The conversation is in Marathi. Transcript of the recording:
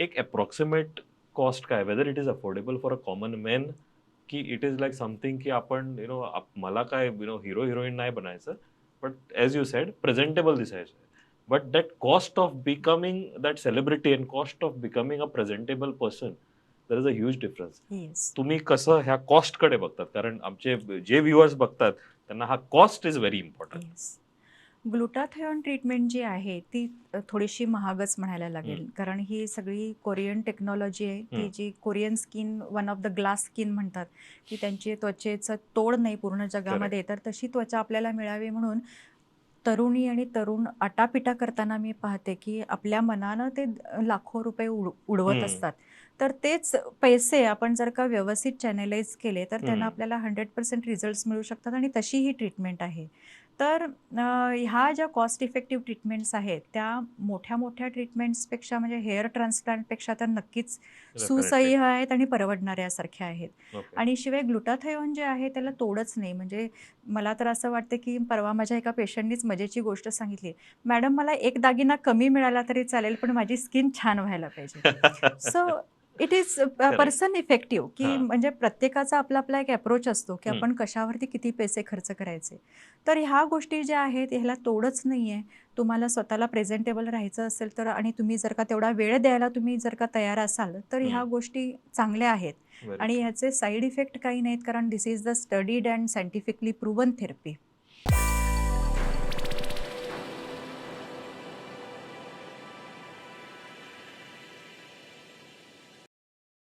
एक अप्रॉक्सिमेट कॉस्ट काय, whether it is affordable for a common man, की इट इज लाईक समथिंग की आपण मला काय हिरो हिरोईन नाही बनायचं, but as you said presentable दिसायचं. But that cost of becoming that celebrity and cost of becoming a presentable person, there is a huge difference. Yes. तुम्ही कसं ह्या कॉस्टकडे बघतात? कारण आमचे जे व्ह्युअर्स बघतात त्यांना हा cost is very important. Yes. Glutathione treatment जी आहे ती थोडीशी महागच म्हणायला लागेल. कारण ही सगळी कोरियन टेक्नॉलॉजी आहे. ती जी Korean skin one of the glass skin म्हणतात, की त्यांची त्वचेचं तोड नाही पूर्ण करेक्ट. जगामध्ये. तर तशी त्वचा आपल्याला मिळावी म्हणून तरुणी आणि तरुण आटापिटा करताना मी पाहते, की आपल्या मनानं ते लाखो रुपये उडवत असतात. तर तेच पैसे आपण जर का व्यवस्थित चॅनलाइज केले, तर त्यांना आपल्याला 100% रिझल्ट्स मिळू शकतात आणि तशी ही ट्रीटमेंट आहे. तर ह्या ज्या कॉस्ट इफेक्टिव्ह ट्रीटमेंट्स आहेत, त्या मोठ्या-मोठ्या ट्रीटमेंट्सपेक्षा म्हणजे हेअर ट्रान्सप्लांटपेक्षा तर नक्कीच डेफिनेटली. सुसह्य आहेत आणि परवडणाऱ्यासारख्या आहेत. ओके. आणि शिवाय ग्लुटाथिओन जे आहे त्याला तोडच नाही. म्हणजे मला तर असं वाटतं, की परवा माझ्या एका पेशंटनीच मजेची गोष्ट सांगितली. "मॅडम मला एक दागिना कमी मिळाला तरी चालेल, पण माझी स्किन छान व्हायला पाहिजे." So it is correct. Person effective, की हां. म्हणजे प्रत्येकाचा आपला-आपला एक अप्रोच असतो, की हं. आपण कशावरती किती पैसे खर्च करायचे. तर ह्या गोष्टी ज्या आहेत ह्याला तोडच नाहीये. तुम्हाला स्वतःला प्रेझेंटेबल राहायचं असेल तर आणि तुम्ही जर का तेवढा वेळ द्यायला तुम्ही जर का तयार असाल, तर ह्या गोष्टी चांगल्या आहेत. व्हेरी आणि ट्रू. ह्याचे साइड इफेक्ट काही नाहीत कारण this is the studied and scientifically proven therapy.